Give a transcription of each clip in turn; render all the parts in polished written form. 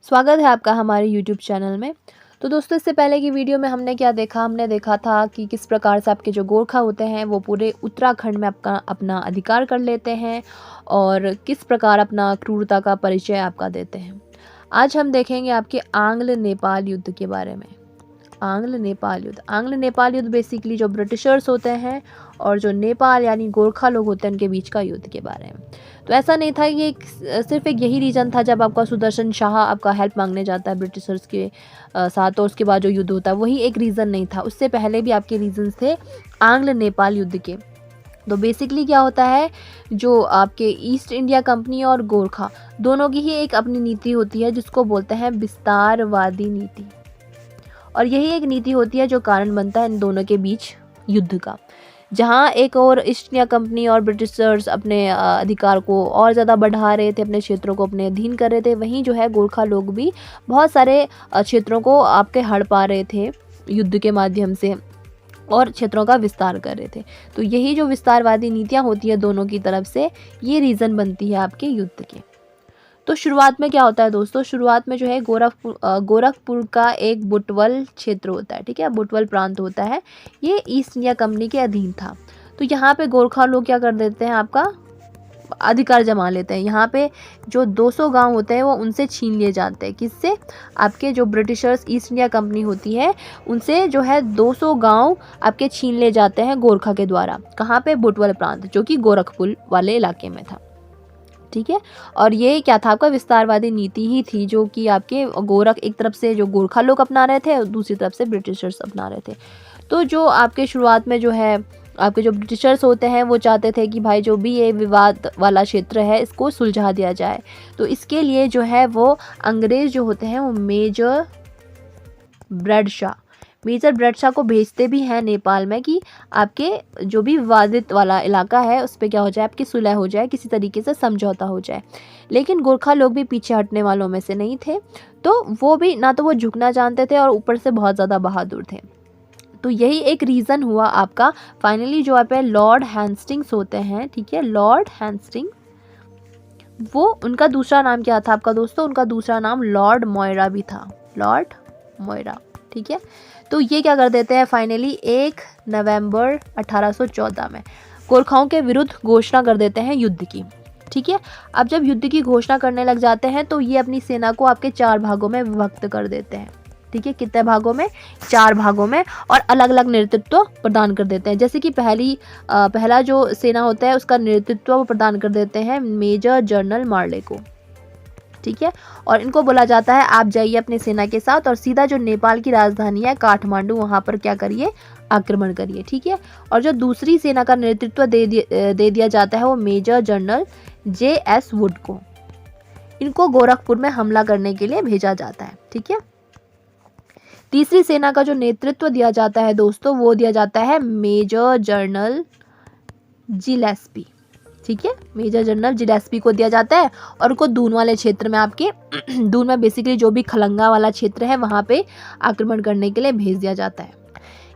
स्वागत है आपका हमारे यूट्यूब चैनल में। तो दोस्तों, इससे पहले की वीडियो में हमने क्या देखा, हमने देखा था कि किस प्रकार से आपके जो गोरखा होते हैं वो पूरे उत्तराखंड में अपना अधिकार कर लेते हैं और किस प्रकार अपना क्रूरता का परिचय आपका देते हैं। आज हम देखेंगे आपके आंग्ल नेपाल युद्ध के बारे में। आंग्ल नेपाल युद्ध बेसिकली जो ब्रिटिशर्स होते हैं और जो नेपाल यानी गोरखा लोग होते हैं उनके बीच का युद्ध के बारे में। तो ऐसा नहीं था, ये सिर्फ एक यही रीज़न था जब आपका सुदर्शन शाह आपका हेल्प मांगने जाता है ब्रिटिशर्स के साथ, और उसके बाद जो युद्ध होता है वही एक रीज़न नहीं था। उससे पहले भी आपके रीजंस थे आंग्ल नेपाल युद्ध के। तो बेसिकली क्या होता है, जो आपके ईस्ट इंडिया कंपनी और गोरखा दोनों की ही एक अपनी नीति होती है जिसको बोलते हैं विस्तारवादी नीति, और यही एक नीति होती है जो कारण बनता है इन दोनों के बीच युद्ध का। जहाँ एक और ईस्ट इंडिया कंपनी और ब्रिटिशर्स अपने अधिकार को और ज़्यादा बढ़ा रहे थे, अपने क्षेत्रों को अपने अधीन कर रहे थे, वहीं जो है गोरखा लोग भी बहुत सारे क्षेत्रों को आपके हड़पा रहे थे युद्ध के माध्यम से और क्षेत्रों का विस्तार कर रहे थे। तो यही जो विस्तारवादी नीतियाँ होती है दोनों की तरफ से, ये रीज़न बनती है आपके युद्ध के। तो शुरुआत में क्या होता है दोस्तों, शुरुआत में जो है गोरखपुर का एक बुटवल क्षेत्र होता है, ठीक है, बुटवल प्रांत होता है, ये ईस्ट इंडिया कंपनी के अधीन था। तो यहाँ पे गोरखा लोग क्या कर देते हैं, आपका अधिकार जमा लेते हैं। यहाँ पे जो 200 गांव होते हैं वो उनसे छीन लिए जाते हैं। किससे? आपके जो ब्रिटिशर्स ईस्ट इंडिया कंपनी होती है उनसे जो है 200 गांव आपके छीन ले जाते हैं गोरखा के द्वारा। कहाँ पे? बुटवल प्रांत, जो कि गोरखपुर वाले इलाके में था, ठीक है। और ये क्या था, आपका विस्तारवादी नीति ही थी, जो कि आपके एक तरफ से जो गोरखा लोग अपना रहे थे और दूसरी तरफ से ब्रिटिशर्स अपना रहे थे। तो जो आपके शुरुआत में जो है आपके जो ब्रिटिशर्स होते हैं वो चाहते थे कि भाई जो भी ये विवाद वाला क्षेत्र है इसको सुलझा दिया जाए। तो इसके लिए जो है वो अंग्रेज़ जो होते हैं वो मेजर ब्रैडशाह को भेजते भी हैं नेपाल में कि आपके जो भी विवादित वाला इलाका है उस पर क्या हो जाए, आपकी सुलह हो जाए, किसी तरीके से समझौता हो जाए। लेकिन गोरखा लोग भी पीछे हटने वालों में से नहीं थे। तो वो भी ना तो वो झुकना जानते थे और ऊपर से बहुत ज़्यादा बहादुर थे। तो यही एक रीज़न हुआ आपका फाइनली जो आप लॉर्ड हेस्टिंग्स होते हैं, ठीक है, लॉर्ड हेस्टिंग्स, वो उनका दूसरा नाम क्या था आपका दोस्तों, उनका दूसरा नाम लॉर्ड मोयरा भी था, लॉर्ड मोयरा, ठीक है। तो ये क्या कर देते हैं फाइनली 1 नवंबर 1814 में गोरखाओं के विरुद्ध घोषणा कर देते हैं युद्ध की, ठीक है। अब जब युद्ध की घोषणा करने लग जाते हैं तो ये अपनी सेना को आपके 4 भागों में विभक्त कर देते हैं, ठीक है। कितने भागों में? 4 भागों में, और अलग अलग नेतृत्व प्रदान कर देते हैं। जैसे कि पहला जो सेना होता है उसका नेतृत्व वो प्रदान कर देते हैं मेजर जनरल मार्ले को, ठीक है। और इनको बोला जाता है आप जाइए अपने सेना के साथ और सीधा जो नेपाल की राजधानी है काठमांडू, वहाँ पर क्या करिए, आक्रमण करिए, ठीक है। और जो दूसरी सेना का नेतृत्व दे दिया जाता है वो मेजर जनरल JS वुड को। इनको गोरखपुर में हमला करने के लिए भेजा जाता है, ठीक है। तीसरी सेना का जो नेतृत्व दिया जाता है दोस्तों वो दिया जाता है मेजर जनरल जिलेस्पी, ठीक है, मेजर जनरल जिलेस्पी को दिया जाता है। और उनको दून वाले क्षेत्र में आपके दून में बेसिकली जो भी खलंगा वाला क्षेत्र है वहाँ पे आक्रमण करने के लिए भेज दिया जाता है।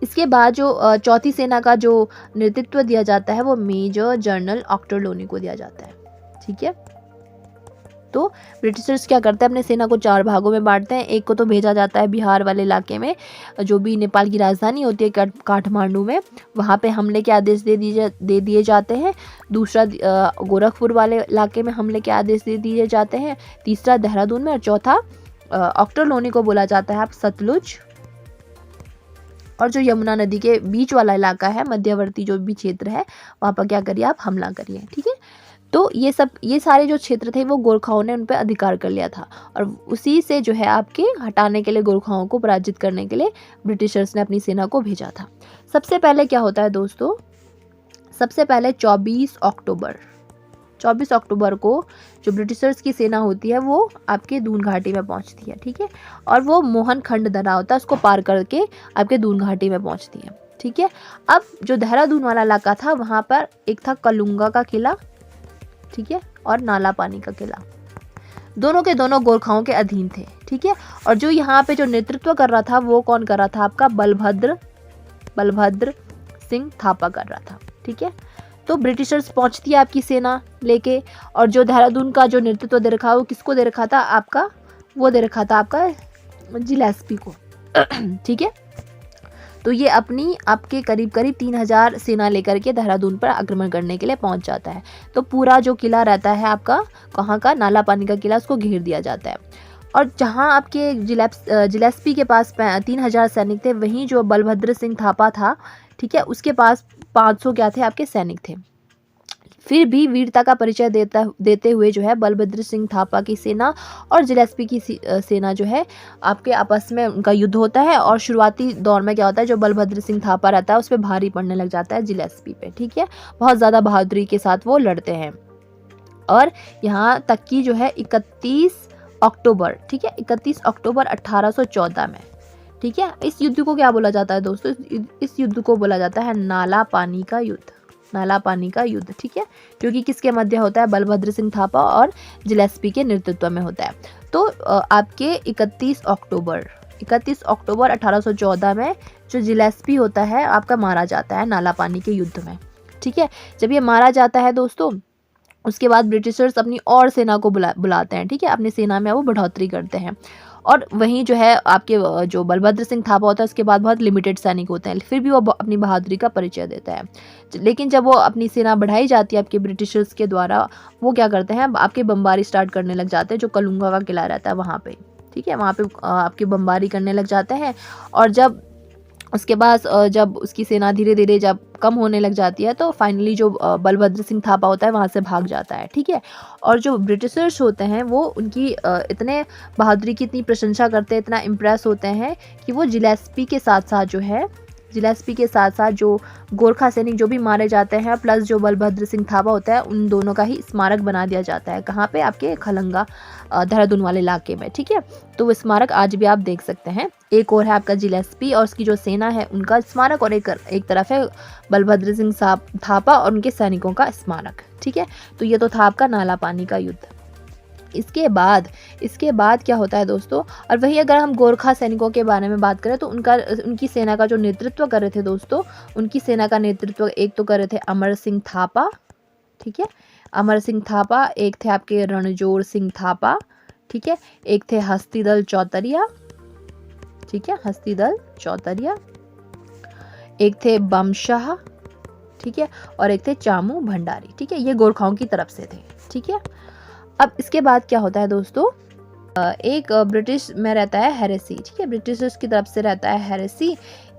इसके बाद जो चौथी सेना का जो नेतृत्व दिया जाता है वो मेजर जनरल ऑक्टरलोनी को दिया जाता है, ठीक है। तो ब्रिटिशर्स क्या करते हैं, अपने सेना को 4 भागों में बांटते हैं। एक को तो भेजा जाता है बिहार वाले इलाके में, जो भी नेपाल की राजधानी होती है काठमांडू में, वहाँ पे हमले के आदेश दे दिए जाते हैं। दूसरा गोरखपुर वाले इलाके में हमले के आदेश दे दिए जाते हैं। तीसरा देहरादून में, और चौथा ऑक्टरलोनी को बोला जाता है आप सतलुज और जो यमुना नदी के बीच वाला इलाका है, मध्यवर्ती जो भी क्षेत्र है, वहाँ पर क्या करिए, आप हमला करिए, ठीक है। तो ये सारे जो क्षेत्र थे वो गोरखाओं ने उन पर अधिकार कर लिया था, और उसी से जो है आपके हटाने के लिए, गोरखाओं को पराजित करने के लिए ब्रिटिशर्स ने अपनी सेना को भेजा था। सबसे पहले क्या होता है दोस्तों, सबसे पहले 24 अक्टूबर को जो ब्रिटिशर्स की सेना होती है वो आपके दून घाटी में पहुंचती है, ठीक है। और वो मोहन खंड दर्रा होता है, उसको पार करके आपके दून घाटी में पहुंचती है, ठीक है। अब जो देहरादून वाला इलाका था वहाँ पर एक था कलुंगा का किला, ठीक है, और नाला पानी का किला, दोनों के दोनों गोरखाओं के अधीन थे, ठीक है। और जो यहाँ पे जो नेतृत्व कर रहा था वो कौन कर रहा था, आपका बलभद्र सिंह थापा कर रहा था, ठीक है। तो ब्रिटिशर्स पहुंचती है आपकी सेना लेके, और जो देहरादून का जो नेतृत्व दे रखा है वो किसको दे रखा था, आपका वो दे रखा था आपका जिलेस्पी को। ठीक है, तो ये अपनी आपके करीब करीब 3000 सेना लेकर के देहरादून पर आक्रमण करने के लिए पहुंच जाता है। तो पूरा जो किला रहता है आपका, कहाँ का, नाला पानी का किला, उसको घेर दिया जाता है। और जहां आपके जिलेस्पी के पास 3000 सैनिक थे, वहीं जो बलभद्र सिंह थापा था, ठीक है, उसके पास 500 क्या थे, आपके सैनिक थे। फिर भी वीरता का परिचय देते हुए जो है बलभद्र सिंह थापा की सेना और जिलेस्पी की सेना जो है आपके आपस में उनका युद्ध होता है। और शुरुआती दौर में क्या होता है, जो बलभद्र सिंह थापा रहता है उस पर भारी पड़ने लग जाता है जिलेस्पी पे। ठीक है, बहुत ज़्यादा बहादुरी के साथ वो लड़ते हैं। और यहाँ तक कि जो है 31 अक्टूबर, ठीक है, 31 अक्टूबर 1814 में, ठीक है, इस युद्ध को क्या बोला जाता है दोस्तों, इस युद्ध को बोला जाता है नाला पानी का युद्ध। नाला पानी का युद्ध, ठीक है, जो कि किसके मध्य होता है, बलभद्र सिंह थापा और जिलेस्पी के नेतृत्व में होता है। तो आपके 31 अक्टूबर 1814 में जो जिलेस्पी होता है आपका मारा जाता है नाला पानी के युद्ध में। ठीक है, जब ये मारा जाता है दोस्तों, उसके बाद ब्रिटिशर्स अपनी और सेना को बुलाते हैं। ठीक है, अपनी सेना में वो बढ़ोतरी करते हैं। और वहीं जो है आपके जो बलभद्र सिंह थापा होता है उसके बाद बहुत लिमिटेड सैनिक होते हैं, फिर भी वो अपनी बहादुरी का परिचय देता है। लेकिन जब वो अपनी सेना बढ़ाई जाती है आपके ब्रिटिशर्स के द्वारा, वो क्या करते हैं, आपके बमबारी स्टार्ट करने लग जाते हैं, जो कलुंगा का किला रहता है वहाँ पे। ठीक है, वहाँ पे आपकी बमबारी करने लग जाते हैं। और जब उसके बाद जब उसकी सेना धीरे धीरे जब कम होने लग जाती है, तो फाइनली जो बलभद्र सिंह थापा होता है वहाँ से भाग जाता है। ठीक है, और जो ब्रिटिशर्स होते हैं वो उनकी इतने बहादुरी की इतनी प्रशंसा करते हैं, इतना इम्प्रेस होते हैं कि वो जिलेस्पी के साथ साथ जो है, जिलेस्पी के साथ साथ जो गोरखा सैनिक जो भी मारे जाते हैं प्लस जो बलभद्र सिंह थापा होता है, उन दोनों का ही स्मारक बना दिया जाता है। कहाँ पे, आपके खलंगा देहरादून वाले इलाके में। ठीक है, तो वो स्मारक आज भी आप देख सकते हैं। एक और है आपका जिलेस्पी और उसकी जो सेना है उनका स्मारक, और एक तरफ है बलभद्र सिंह थापा और उनके सैनिकों का स्मारक। ठीक है, तो ये तो था आपका नाला पानी का युद्ध। इसके बाद क्या होता है दोस्तों, और वही अगर हम गोरखा सैनिकों के बारे में बात करें तो उनकी सेना का जो नेतृत्व कर रहे थे दोस्तों, उनकी सेना का नेतृत्व एक तो कर रहे थे अमर सिंह थापा। ठीक है, अमर सिंह थापा, एक थे आपके रणजोर सिंह थापा। ठीक है, एक थे हस्तीदल चौतरिया। ठीक है, हस्तीदल चौतरिया, एक थे बमशाह। ठीक है, और एक थे चामू भंडारी। ठीक है, ये गोरखाओं की तरफ से थे। ठीक है, अब इसके बाद क्या होता है दोस्तों, एक ब्रिटिश में रहता है हैरेसी। ठीक है, ब्रिटिशर्स की तरफ से रहता है हैरेसी।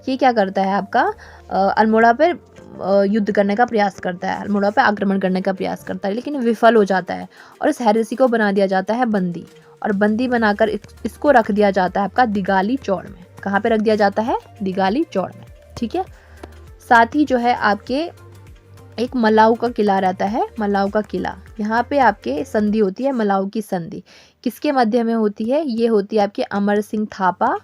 ये क्या करता है, आपका अल्मोड़ा पर युद्ध करने का प्रयास करता है, अल्मोड़ा पे आक्रमण करने का प्रयास करता है, लेकिन विफल हो जाता है। और इस हैरेसी को बना दिया जाता है बंदी, और बंदी बनाकर इसको रख दिया जाता है आपका दिगाली चौड़ में। कहाँ पे रख दिया जाता है, दिगाली चौड़ में। ठीक है, साथ ही जो है आपके एक मलाऊ का किला रहता है, मलाऊ का किला। यहाँ पे आपके संधि होती है, मलाऊ की संधि किसके मध्य में होती है, ये होती है आपके अमर सिंह थापा।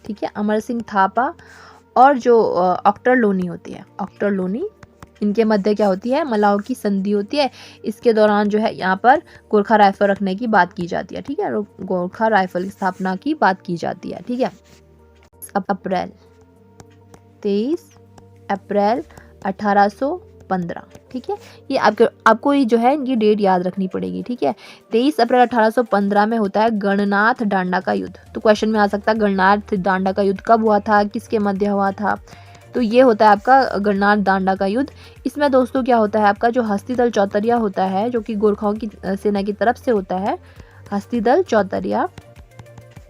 ठीक है, अमर सिंह थापा और जो ऑक्टर लोनी होती है, ऑक्टर लोनी, इनके मध्य क्या होती है, मलाऊ की संधि होती है। इसके दौरान जो है यहाँ पर गोरखा राइफल रखने की बात की जाती है। ठीक है, गोरखा राइफल की स्थापना की बात की जाती है। ठीक है, अप्रैल 23 अप्रैल 1815। ठीक है, ये आपको ये जो है इनकी डेट याद रखनी पड़ेगी। ठीक है, 23 अप्रैल 1815 में होता है गणनाथ डांडा का युद्ध। तो क्वेश्चन में आ सकता है गणनाथ डांडा का युद्ध कब हुआ था, किसके मध्य हुआ था। तो ये होता है आपका गणनाथ डांडा का युद्ध। इसमें दोस्तों क्या होता है, आपका जो हस्तीदल चौतरिया होता है, जो कि गोरखाओं की सेना की तरफ से होता है, हस्तीदल चौतरिया,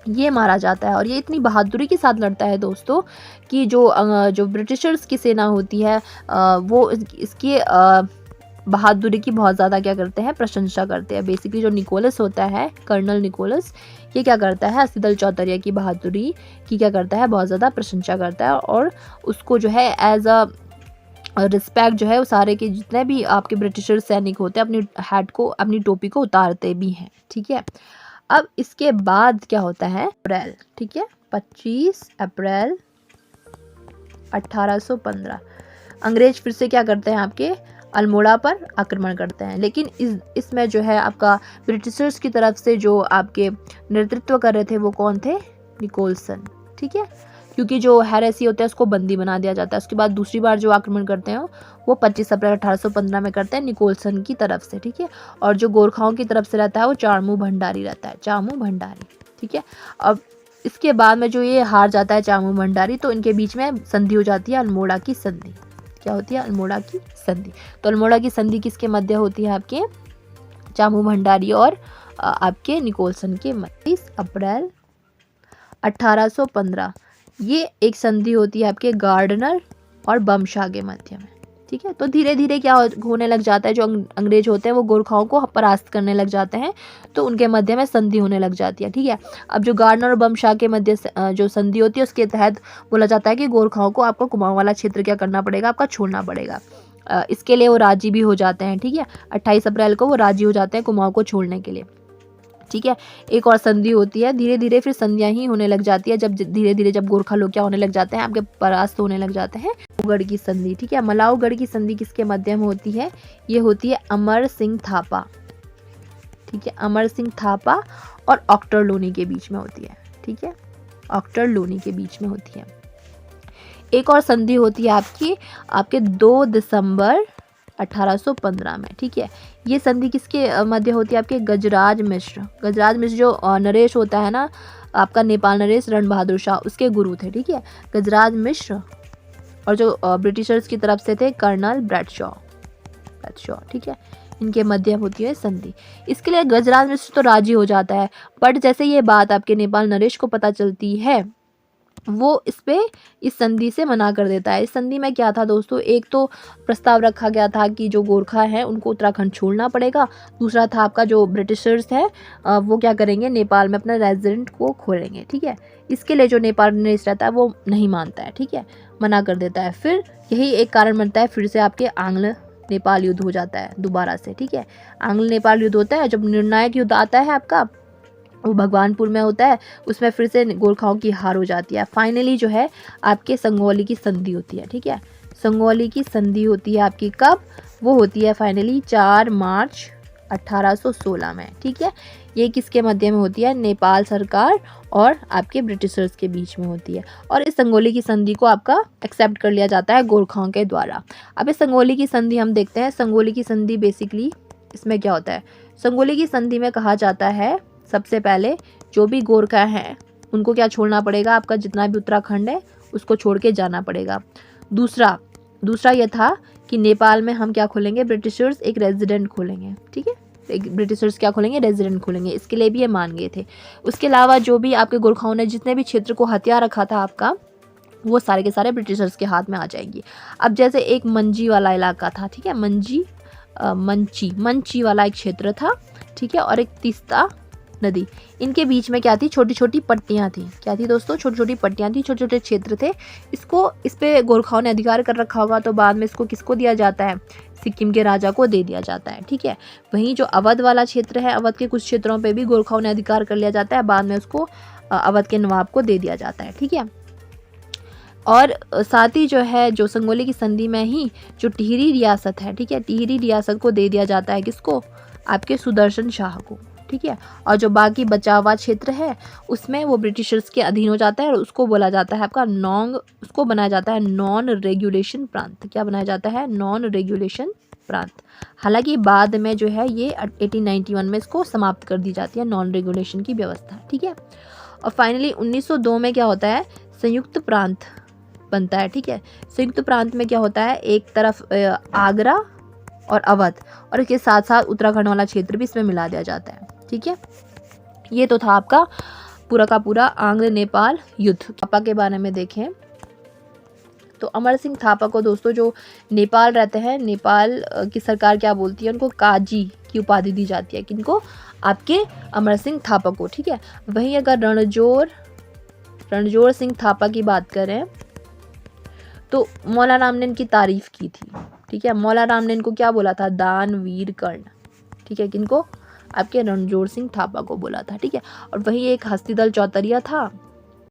ये मारा जाता है। और ये इतनी बहादुरी के साथ लड़ता है दोस्तों कि जो ब्रिटिशर्स की सेना होती है वो इसकी बहादुरी की बहुत ज़्यादा क्या करते हैं, प्रशंसा करते हैं। बेसिकली जो निकोलस होता है, कर्नल निकोलस, ये क्या करता है, हस्तीदल चौतरिया की बहादुरी की क्या करता है, बहुत ज़्यादा प्रशंसा करता है। और उसको जो है एज अ रिस्पेक्ट जो है वो सारे के जितने भी आपके ब्रिटिशर सैनिक होते हैं अपनी हैट को, अपनी टोपी को उतारते भी हैं। ठीक है, अब इसके बाद क्या होता है, अप्रैल, ठीक है, 25 अप्रैल 1815 अंग्रेज फिर से क्या करते हैं, आपके अल्मोड़ा पर आक्रमण करते हैं। लेकिन इसमें जो है आपका ब्रिटिशर्स की तरफ से जो आपके नेतृत्व कर रहे थे वो कौन थे, निकोलसन। ठीक है, क्योंकि जो हैरेसी होता है उसको बंदी बना दिया जाता है। उसके बाद दूसरी बार जो आक्रमण करते हैं वो 25 अप्रैल 1815 में करते हैं निकोलसन की तरफ से। ठीक है, और जो गोरखाओं की तरफ से रहता है वो चामू भंडारी रहता है, चामू भंडारी। ठीक है। अब इसके बाद में जो ये हार जाता है चामू भंडारी, तो इनके बीच में संधि हो जाती है अल्मोड़ा की संधि। क्या होती है? अल्मोड़ा की संधि। तो अल्मोड़ा की संधि किसके मध्य होती है? आपके चामू भंडारी और आपके निकोलसन के मध्य। 30 अप्रैल 1815 ये एक संधि होती है आपके गार्डनर और बमशाह के मध्य में। ठीक है। तो धीरे धीरे क्या होने लग जाता है, जो अंग्रेज होते हैं वो गोरखाओं को परास्त करने लग जाते हैं, तो उनके मध्य में संधि होने लग जाती है। ठीक है। अब जो गार्डनर और बमशाह के मध्य जो संधि होती है उसके तहत बोला जाता है कि गोरखाओं को आपको कुमाऊं वाला क्षेत्र क्या करना पड़ेगा? आपका छोड़ना पड़ेगा। इसके लिए वो राजी भी हो जाते हैं। ठीक है। 28 अप्रैल को वो राजी हो जाते हैं कुमाऊं को छोड़ने के लिए। ठीक है। एक और संधि होती है। धीरे धीरे फिर संधियां ही होने लग जाती है, जब धीरे धीरे जब गोरखा लोग क्या होने लग जाते हैं? आपके परास्त होने लग जाते हैं। मलाऊगढ़ की संधि। ठीक है। मलाऊगढ़ की संधि किसके मध्य में होती है? ये होती है अमर सिंह थापा। ठीक है। अमर सिंह थापा और ऑक्टर लोनी के बीच में होती है। ठीक है। ऑक्टर लोनी के बीच में होती है। एक और संधि होती है आपके 2 दिसंबर 1815 में। ठीक है। ये संधि किसके मध्य होती है? आपके गजराज मिश्र। गजराज मिश्र जो नरेश होता है ना आपका, नेपाल नरेश रण बहादुर शाह, उसके गुरु थे। ठीक है। गजराज मिश्र और जो ब्रिटिशर्स की तरफ से थे कर्नल ब्रैडशॉ। ठीक है। इनके मध्य होती है संधि। इसके लिए गजराज मिश्र तो राजी हो जाता है, बट जैसे ये बात आपके नेपाल नरेश को पता चलती है, वो इस संधि से मना कर देता है। इस संधि में क्या था दोस्तों? एक तो प्रस्ताव रखा गया था कि जो गोरखा हैं उनको उत्तराखंड छोड़ना पड़ेगा। दूसरा था आपका जो ब्रिटिशर्स है वो क्या करेंगे? नेपाल में अपना रेजिडेंट को खोलेंगे। ठीक है। इसके लिए जो नेपाल नरेश रहता है वो नहीं मानता है। ठीक है। मना कर देता है। फिर यही एक कारण बनता है, फिर से आपके आंग्ल नेपाल युद्ध हो जाता है दोबारा से। ठीक है। आंग्ल नेपाल युद्ध होता है। जब निर्णायक युद्ध आता है आपका, वो भगवानपुर में होता है, उसमें फिर से गोरखाओं की हार हो जाती है। फाइनली जो है आपके संगोली की संधि होती है। ठीक है। संगोली की संधि होती है आपकी कब? वो होती है फाइनली 4 मार्च 1816 में। ठीक है। ये किसके मध्य में होती है? नेपाल सरकार और आपके ब्रिटिशर्स के बीच में होती है। और इस संगोली की संधि को आपका एक्सेप्ट कर लिया जाता है गोरखाओं के द्वारा। अब इस संगोली की संधि हम देखते हैं। संगोली की संधि बेसिकली इसमें क्या होता है? संगोली की संधि में कहा जाता है सबसे पहले जो भी गोरखा हैं उनको क्या छोड़ना पड़ेगा? आपका जितना भी उत्तराखंड है उसको छोड़ के जाना पड़ेगा। दूसरा यह था कि नेपाल में हम क्या खोलेंगे? ब्रिटिशर्स एक रेजिडेंट खोलेंगे। ठीक है। एक ब्रिटिशर्स क्या खोलेंगे? रेजिडेंट खोलेंगे। इसके लिए भी ये मान गए थे। उसके अलावा जो भी आपके गोरखाओं ने जितने भी क्षेत्र को हथिया रखा था आपका, वो सारे के सारे ब्रिटिशर्स के हाथ में आ जाएंगे। अब जैसे एक मंजी वाला इलाका था। ठीक है। मंची वाला एक क्षेत्र था। ठीक है। और एक तीस्ता नदी, इनके बीच में क्या थी? छोटी छोटी पट्टियाँ थी। क्या थी दोस्तों? छोटी छोटी पट्टियाँ थी, छोटे छोटे क्षेत्र थे। इस पे गोरखाओं ने अधिकार कर रखा होगा, तो बाद में इसको किसको दिया जाता है? सिक्किम के राजा को दे दिया जाता है। ठीक है। वहीं जो अवध वाला क्षेत्र है, अवध के कुछ क्षेत्रों पे भी गोरखाओं ने अधिकार कर लिया जाता है, बाद में उसको अवध के नवाब को दे दिया जाता है। ठीक है। और साथ ही जो है जो संगोली की संधि में ही जो टिहरी रियासत है, ठीक है, टिहरी रियासत को दे दिया जाता है किसको? आपके सुदर्शन शाह को। ठीक है। और जो बाकी बचा हुआ क्षेत्र है उसमें वो ब्रिटिशर्स के अधीन हो जाता है और उसको बोला जाता है आपका उसको बनाया जाता है नॉन रेगुलेशन प्रांत। क्या बनाया जाता है? नॉन रेगुलेशन प्रांत। हालांकि बाद में जो है ये 1891 में इसको समाप्त कर दी जाती है नॉन रेगुलेशन की व्यवस्था। ठीक है। और फाइनली 1902 में क्या होता है? संयुक्त प्रांत बनता है। ठीक है। संयुक्त प्रांत में क्या होता है? एक तरफ आगरा और अवध, और इसके साथ साथ उत्तराखंड वाला क्षेत्र भी इसमें मिला दिया जाता है। ठीक है। ये तो था आपका पूरा का पूरा आंग्ल नेपाल युद्ध। थापा के बारे में देखें तो अमर सिंह थापा को दोस्तों जो नेपाल रहते हैं, नेपाल की सरकार क्या बोलती है? उनको काजी की उपाधि दी जाती है। किनको? आपके अमर सिंह थापा को। ठीक है। वहीं अगर रणजोर सिंह थापा की बात करें तो मौला राम ने इनकी तारीफ की थी। ठीक है। मौला राम ने इनको क्या बोला था? दानवीर कर्ण। ठीक है। किनको? आपके रणजोर सिंह थापा को बोला था। ठीक है। और वही एक हस्तीदल चौतरिया था,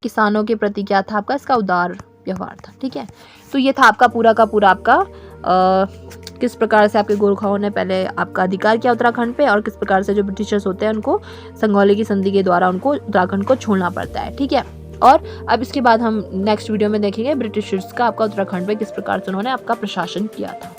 किसानों के प्रति क्या था आपका? इसका उदार व्यवहार था। ठीक है। तो ये था आपका पूरा का पूरा आपका किस प्रकार से आपके गोरखाओं ने पहले आपका अधिकार किया उत्तराखंड पे, और किस प्रकार से जो ब्रिटिशर्स होते हैं उनको संगौली की संधि के द्वारा उनको उत्तराखंड को छोड़ना पड़ता है। ठीक है। और अब इसके बाद हम नेक्स्ट वीडियो में देखेंगे ब्रिटिशर्स का आपका उत्तराखंड पे किस प्रकार से उन्होंने आपका प्रशासन किया था।